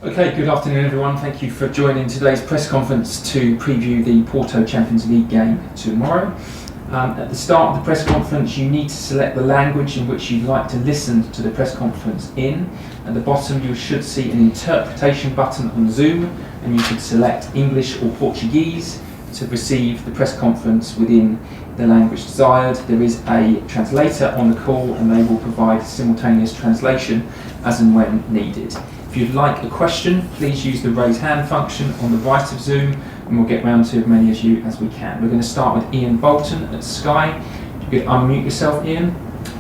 Okay, good afternoon everyone. Thank you for joining today's press conference to preview the Porto Champions League game tomorrow. At the start of the press conference, you need to select the language in which you'd like to listen to the press conference in. At the bottom, you should see an interpretation button on Zoom, and you should select English or Portuguese to receive the press conference within the language desired. There is a translator on the call, and they will provide simultaneous translation as and when needed. If you'd like a question, please use the raise hand function on the right of Zoom, and we'll get round to as many as you as we can. We're going to start with Ian Bolton at Sky. If you could unmute yourself, Ian,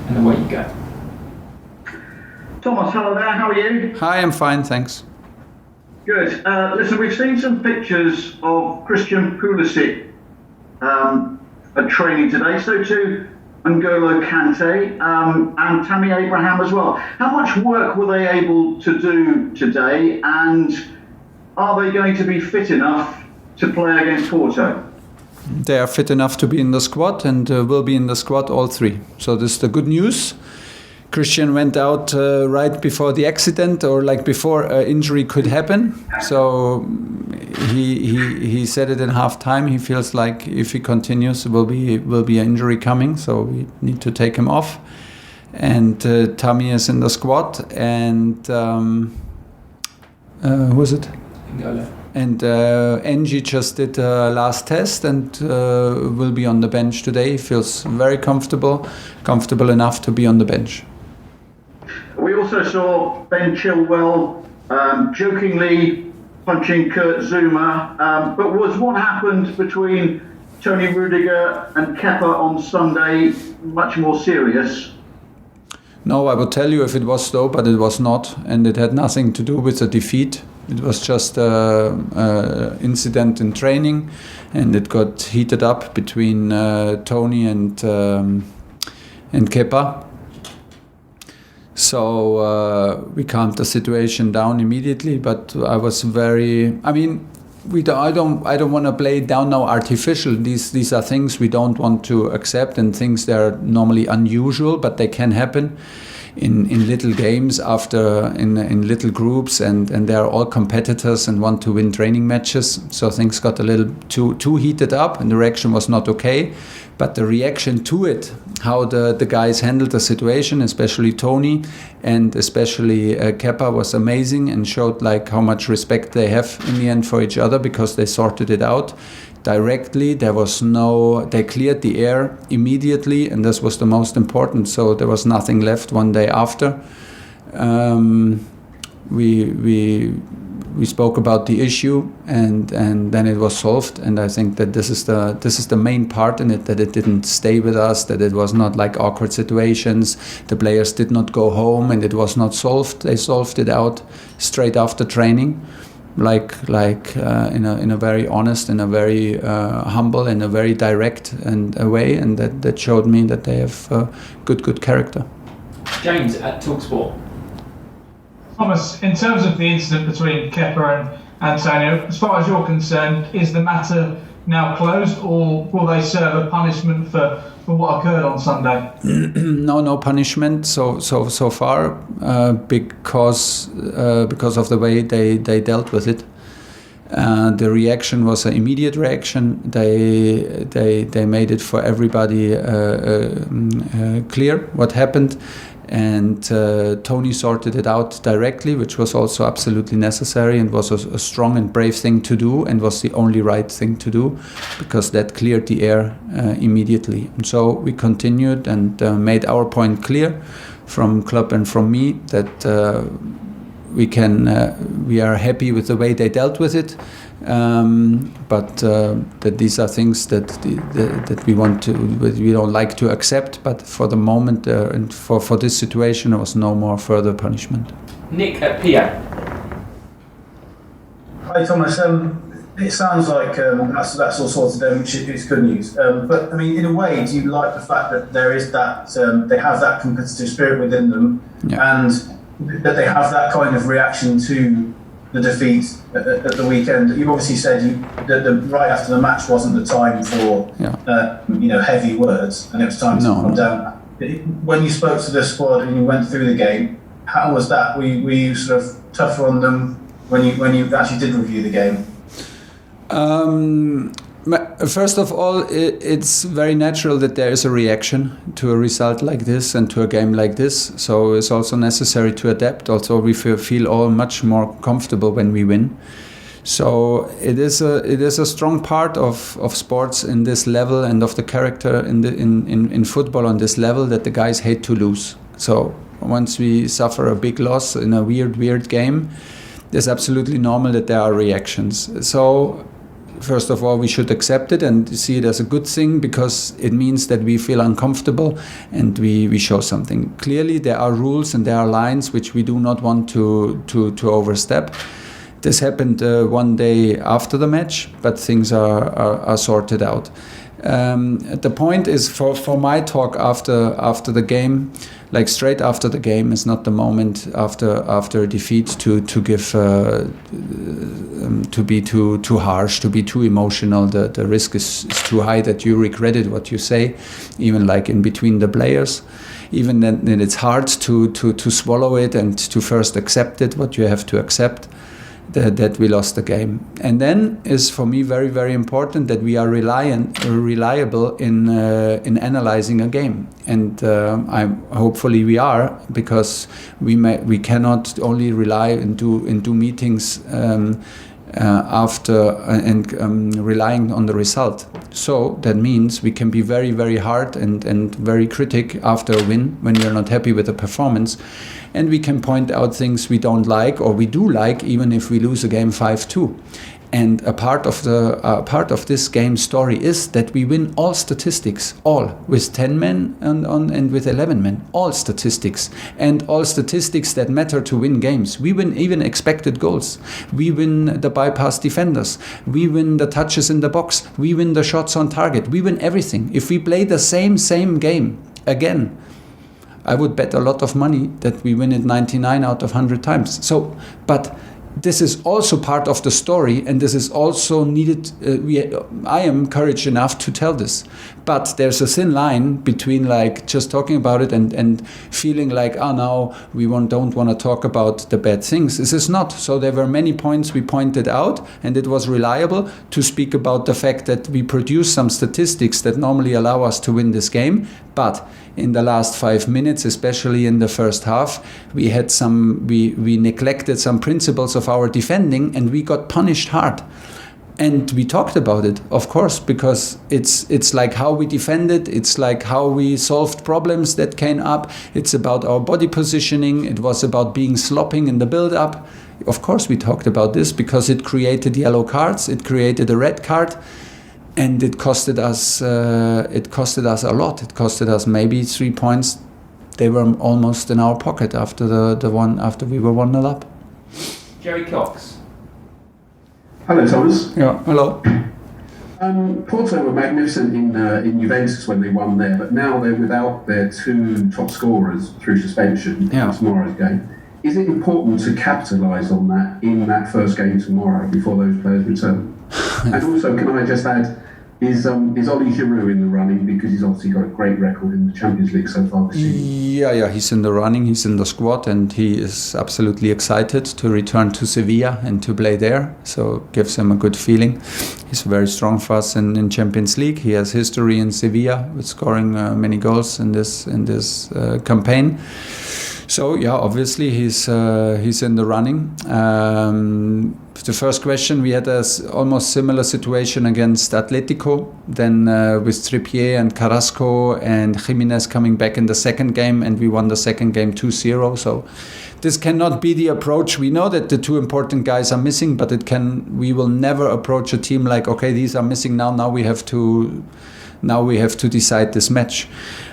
and away you go. Thomas, hello there, how are you? Hi, I'm fine, thanks. Good. Listen, we've seen some pictures of Christian Pulisic at training today, so too N'Golo Kante and Tammy Abraham as well. How much work were they able to do today, and are they going to be fit enough to play against Porto? They are fit enough to be in the squad and will be in the squad, all three. So this is the good news. Christian went out right before the accident, or like before injury could happen. So he said it in half time. He feels like if he continues, there will be an injury coming. So we need to take him off. And Tammy is in the squad. And who is it? N'Golo. And Angie just did a last test and will be on the bench today. He feels very comfortable enough to be on the bench. We also saw Ben Chilwell jokingly punching Kurt Zouma, but was what happened between Tony Rudiger and Kepa on Sunday much more serious? No, I would tell you if it was so, but it was not, and it had nothing to do with the defeat. It was just an incident in training, and it got heated up between Tony and Kepa. So we calmed the situation down immediately. But I was very. I mean, I don't want to play it down now artificial. These are things we don't want to accept, and things that are normally unusual, but they can happen in little games in little groups, and they are all competitors and want to win training matches. So things got a little too heated up, and the reaction was not okay. But the reaction to it, how the guys handled the situation, especially Tony and especially Kepa, was amazing, and showed like how much respect they have in the end for each other, because they sorted it out directly. They cleared the air immediately, and this was the most important. So there was nothing left one day after. We spoke about the issue, and then it was solved. And I think that this is the main part in it, that it didn't stay with us, that it was not like awkward situations. The players did not go home, and it was not solved. They solved it out straight after training, like in a very honest, in a very humble, and a very direct and a way, and that showed me that they have good character. James at TalkSport. Thomas, in terms of the incident between Kepa and Antonio, as far as you're concerned, is the matter now closed, or will they serve a punishment for what occurred on Sunday? No punishment so far, because of the way they dealt with it. The reaction was an immediate reaction. They made it for everybody clear what happened. And Tony sorted it out directly, which was also absolutely necessary, and was a strong and brave thing to do, and was the only right thing to do, because that cleared the air immediately. And so we continued and made our point clear from club and from me that we are happy with the way they dealt with it, but that these are things that we don't like to accept. But for the moment, and for this situation, there was no more further punishment. Nick at PA. Hi Thomas, it sounds like that's all sorted out, which is good news. But I mean, in a way, do you like the fact that there is that they have that competitive spirit within them, Yeah. and that they have that kind of reaction to the defeat at the weekend? You obviously said that right after the match wasn't the time for heavy words, and it was time to calm down. When you spoke to the squad and you went through the game, how was that? Were you sort of tougher on them when you actually did review the game? First of all, it's very natural that there is a reaction to a result like this and to a game like this. So it's also necessary to adapt. Also, we feel all much more comfortable when we win. So it is a strong part of sports in this level and of the character in football on this level that the guys hate to lose. So once we suffer a big loss in a weird game, it's absolutely normal that there are reactions. So first of all, we should accept it and see it as a good thing, because it means that we feel uncomfortable and we show something. Clearly, there are rules and there are lines which we do not want to overstep. This happened one day after the match, but things are sorted out. The point is, for my talk after the game, like straight after the game, is not the moment after a defeat to give to be too harsh, to be too emotional. The risk is too high that you regretted what you say, even like in between the players. Even then it's hard to swallow it and to first accept it, what you have to accept. That we lost the game. And then is for me very, very important that we are reliable in analyzing a game. And hopefully we are, because we cannot only rely and do meetings after relying on the result. So that means we can be very, very hard and very critic after a win when we are not happy with the performance. And we can point out things we don't like, or we do like, even if we lose a game 5-2. And a part of this game story is that we win all statistics, all, with 10 men and with 11 men, all statistics, and all statistics that matter to win games. We win even expected goals. We win the bypass defenders. We win the touches in the box. We win the shots on target. We win everything. If we play the same game again, I would bet a lot of money that we win it 99 out of 100 times. So, but this is also part of the story, and this is also needed. I am courage enough to tell this, but there's a thin line between like just talking about it and feeling like, now we don't want to talk about the bad things. This is not. So there were many points we pointed out, and it was reliable to speak about the fact that we produce some statistics that normally allow us to win this game, but in the last 5 minutes, especially in the first half, we neglected some principles of our defending, and we got punished hard. And we talked about it, of course, because it's like how we defended, it's like how we solved problems that came up, it's about our body positioning, it was about being slopping in the build-up. Of course we talked about this, because it created yellow cards, it created a red card, and it costed us a lot. It costed us maybe 3 points. They were almost in our pocket after after we were 1-0 up. Jerry Cox. Hello, Thomas. Yeah, hello. Porto were magnificent in Juventus when they won there, but now they're without their two top scorers through suspension in tomorrow's game. Is it important to capitalise on that in that first game tomorrow before those players return? And also, can I just add, is Oli Giroud in the running, because he's obviously got a great record in the Champions League so far this season? Yeah, he's in the running, he's in the squad, and he is absolutely excited to return to Sevilla and to play there. So it gives him a good feeling. He's very strong for us in Champions League. He has history in Sevilla with scoring many goals in this campaign. So yeah, obviously he's in the running. The first question, we had a almost similar situation against Atletico, then with Trippier and Carrasco and Jimenez coming back in the second game, and we won the second game 2-0. So this cannot be the approach. We know that the two important guys are missing, but we will never approach a team like, okay, these are missing now we have to decide this match.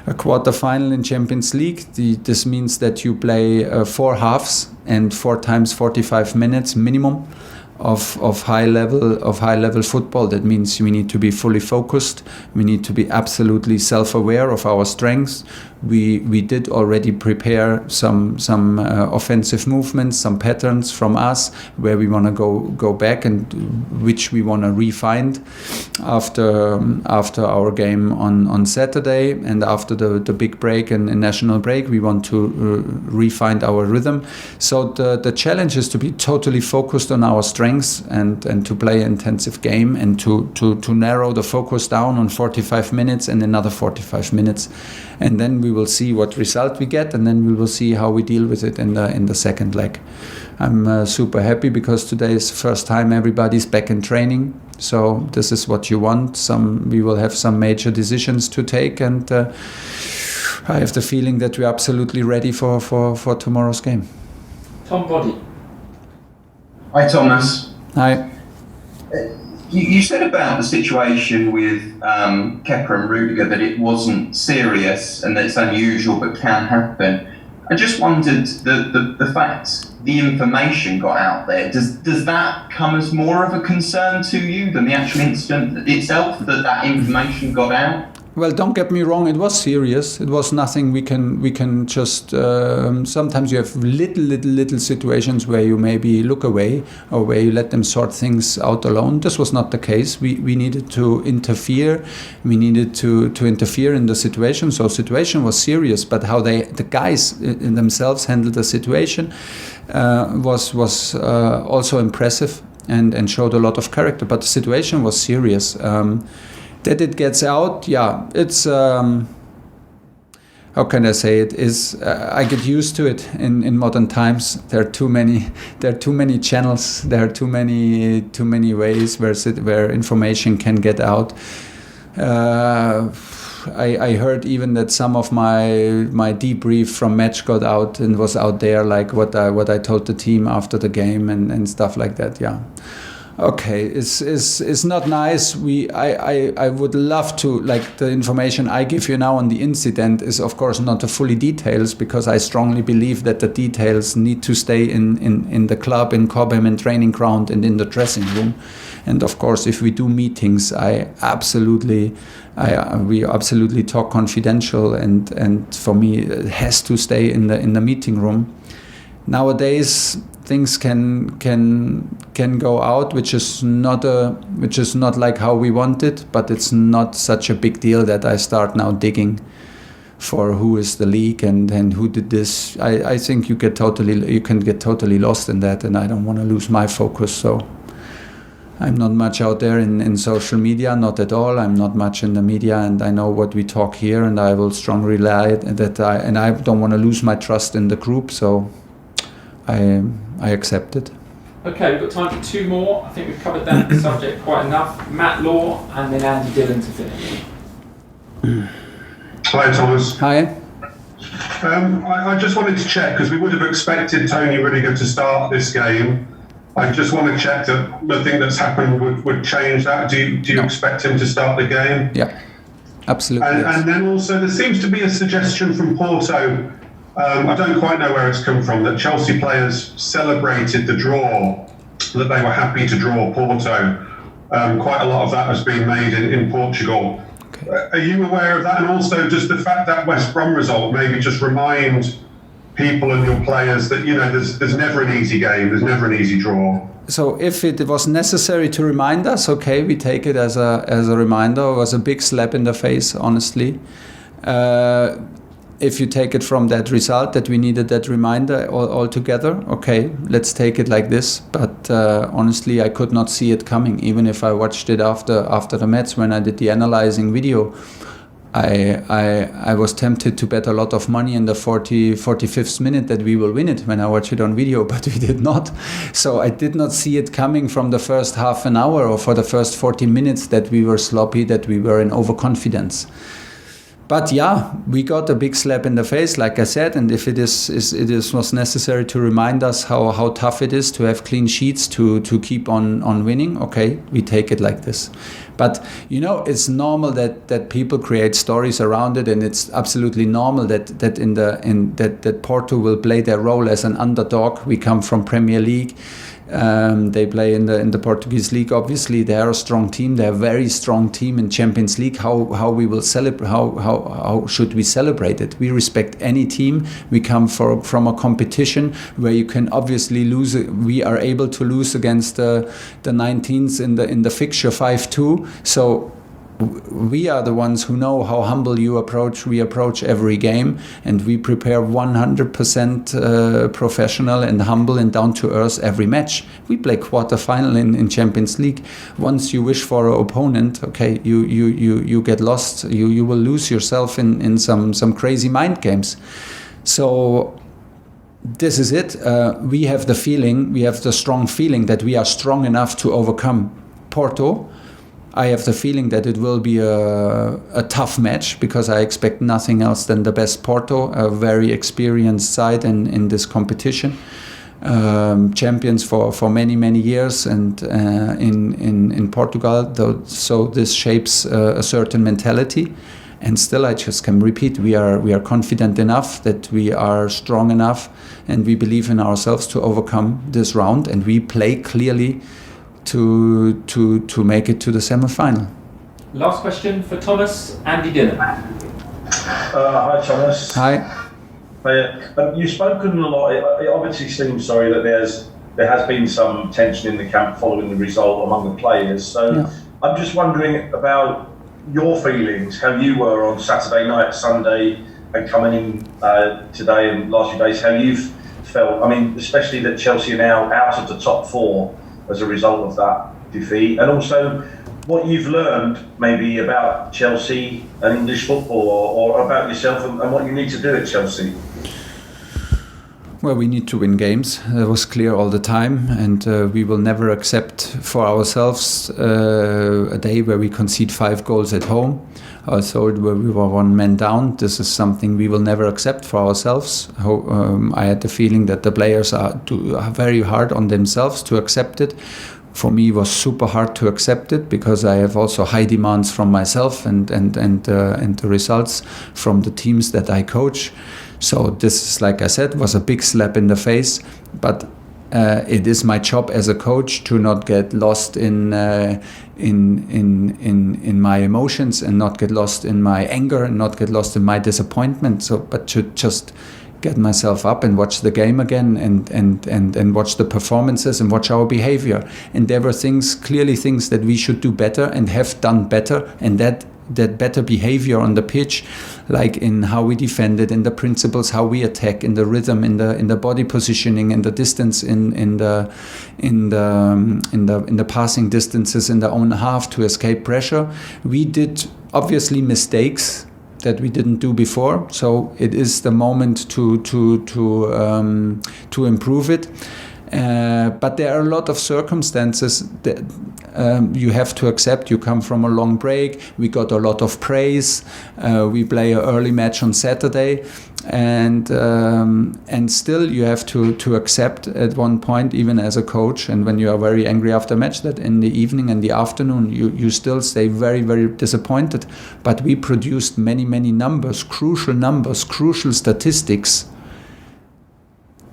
A quarter-final in Champions League, this means that you play 4 halves and 4 times 45 minutes minimum of high level football. That means we need to be fully focused. We need to be absolutely self-aware of our strengths. We did already prepare some offensive movements, some patterns from us where we want to go back and which we want to refine after our game on Saturday and after the big break and national break. We want to refine our rhythm. So the challenge is to be totally focused on our strengths and to play an intensive game and to narrow the focus down on 45 minutes and another 45 minutes, and then we will see what result we get, and then we will see how we deal with it in the second leg. I'm super happy because today is the first time everybody's back in training. So this is what you want. We will have some major decisions to take, and I have the feeling that we're absolutely ready for tomorrow's game. Tom Body. Hi, Thomas. Hi. You said about the situation with Kepa and Rudiger that it wasn't serious and that it's unusual but can happen. I just wondered, the fact the information got out there, does that come as more of a concern to you than the actual incident itself, that information got out? Well, don't get me wrong, it was serious. It was nothing we can just... sometimes you have little situations where you maybe look away or where you let them sort things out alone. This was not the case. We needed to interfere. We needed to interfere in the situation. So situation was serious, but how the guys in themselves handled the situation was also impressive and showed a lot of character. But the situation was serious. That it gets out, yeah, it's how can I say it? I get used to it in modern times. There are too many channels. There are too many ways where information can get out. I heard even that some of my debrief from match got out and was out there, like what I told the team after the game and stuff like that. Yeah. Okay, it's not nice. I would love to, like, the information I give you now on the incident is of course not the fully details, because I strongly believe that the details need to stay in the club, in Cobham, in training ground and in the dressing room. And of course, if we do meetings, we absolutely talk confidential, and for me it has to stay in the meeting room. Nowadays things can go out, which is not like how we want it, but it's not such a big deal that I start now digging for who is the leak and who did this. I think you can get totally lost in that, and I don't want to lose my focus. So I'm not much out there in social media, not at all. I'm not much in the media, and I know what we talk here, and I will strongly rely that I don't want to lose my trust in the group. So I accept it. Okay, we've got time for two more. I think we've covered that subject quite enough. Matt Law and then Andy Dillon to finish. Hi, Thomas. Hi. I just wanted to check, because we would have expected Tony Rudiger to start this game. I just want to check that nothing that's happened would change that. Do you expect him to start the game? Yeah, absolutely. And then also there seems to be a suggestion from Porto. I don't quite know where it's come from, that Chelsea players celebrated the draw, that they were happy to draw Porto. Quite a lot of that has been made in Portugal. Okay. Are you aware of that? And also just the fact that West Brom result, maybe just remind people and your players that, you know, there's never an easy game, there's never an easy draw. So if it was necessary to remind us, okay, we take it as a reminder. It was a big slap in the face, honestly. If you take it from that result, that we needed that reminder altogether, okay, let's take it like this. But honestly, I could not see it coming. Even if I watched it after the match when I did the analyzing video, I was tempted to bet a lot of money in the 45th minute that we will win it when I watched it on video, but we did not. So I did not see it coming from the first half an hour or for the first 40 minutes that we were sloppy, that we were in overconfidence. But yeah, we got a big slap in the face, like I said, and if it was necessary to remind us how tough it is to have clean sheets to keep on winning, okay, we take it like this. But you know, it's normal that people create stories around it, and it's absolutely normal that Porto will play their role as an underdog. We come from Premier League. They play in the Portuguese league. Obviously, they are a strong team. They're a very strong team in Champions League. How we will celebrate? How should we celebrate it? We respect any team. We come from a competition where you can obviously lose. We are able to lose against the 19s in the fixture 5-2. So we are the ones who know how humble we approach every game, and we prepare 100% professional and humble and down to earth every match. We play quarterfinal in Champions League. Once you wish for an opponent, okay, you get lost. You will lose yourself in some crazy mind games. So this is it. We have the strong feeling that we are strong enough to overcome Porto. I have the feeling that it will be a tough match, because I expect nothing else than the best Porto, a very experienced side in this competition. Champions for many years, and in Portugal, so this shapes a certain mentality. And still, I just can repeat, we are confident enough that we are strong enough, and we believe in ourselves to overcome this round, and we play clearly to make it to the semi-final. Last question for Thomas, Andy Dillon. Hi Thomas. Hi. You've spoken a lot. It obviously seems, that there has been some tension in the camp following the result among the players. So yeah. I'm just wondering about your feelings, how you were on Saturday night, Sunday, and coming in today and last few days, how you've felt. I mean, especially that Chelsea are now out of the top 4 as a result of that defeat, and also what you've learned maybe about Chelsea and English football, or about yourself and what you need to do at Chelsea. Well, we need to win games. That was clear all the time, and we will never accept for ourselves a day where we concede 5 goals at home. Also, where we were 1 man down. This is something we will never accept for ourselves. I had the feeling that the players are very hard on themselves to accept it. For me, it was super hard to accept it, because I have also high demands from myself and the results from the teams that I coach. So this, like I said, was a big slap in the face. But it is my job as a coach to not get lost in my emotions, and not get lost in my anger, and not get lost in my disappointment. But to just get myself up and watch the game again, and watch the performances and watch our behavior. And there were clearly things that we should do better and have done better, and that better behavior on the pitch, like in how we defended, in the principles, how we attack, in the rhythm, in the body positioning, in the distance, in the passing distances in the own half to escape pressure. We did obviously mistakes that we didn't do before, so it is the moment to improve it. But there are a lot of circumstances that you have to accept. You come from a long break. We got a lot of praise. We play an early match on Saturday, and still you have to accept at one point, even as a coach, and when you are very angry after match, that in the evening and the afternoon you still stay very disappointed. But we produced many numbers, crucial statistics,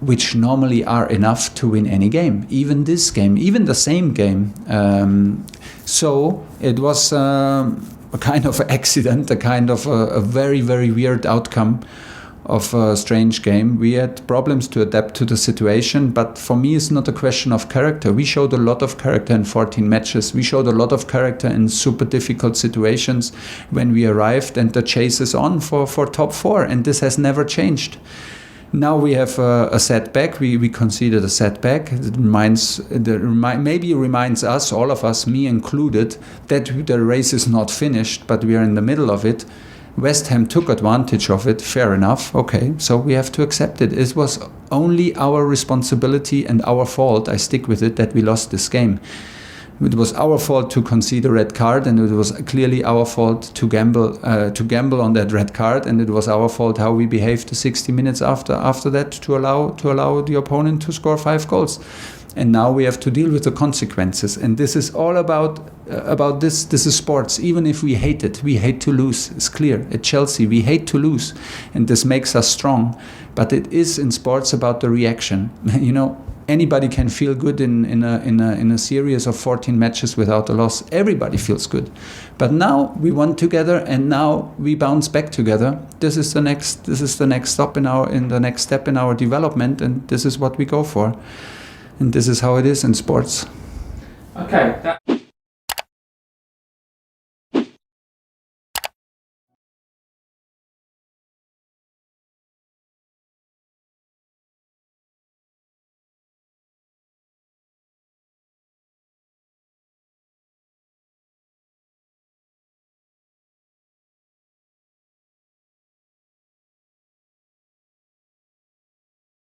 which normally are enough to win any game, even this game, even the same game. So it was a kind of accident, a kind of a very weird outcome of a strange game. We had problems to adapt to the situation, but for me it's not a question of character. We showed a lot of character in 14 matches. We showed a lot of character in super difficult situations when we arrived, and the chase is on for top 4, and this has never changed. Now we have a setback. We conceded a setback. It maybe reminds us, all of us, me included, that the race is not finished, but we are in the middle of it. West Ham took advantage of it, fair enough, okay, so we have to accept it. It was only our responsibility and our fault, I stick with it, that we lost this game. It was our fault to concede a red card, and it was clearly our fault to gamble on that red card, and it was our fault how we behaved the 60 minutes after that to allow the opponent to score 5 goals. And now we have to deal with the consequences. And this is all about this. This is sports. Even if we hate it, we hate to lose. It's clear. At Chelsea, we hate to lose, and this makes us strong. But it is in sports about the reaction. anybody can feel good in a series of 14 matches without a loss. Everybody feels good. But now we won together, and now we bounce back together. This is the next step in our development, and this is what we go for. And this is how it is in sports. Okay.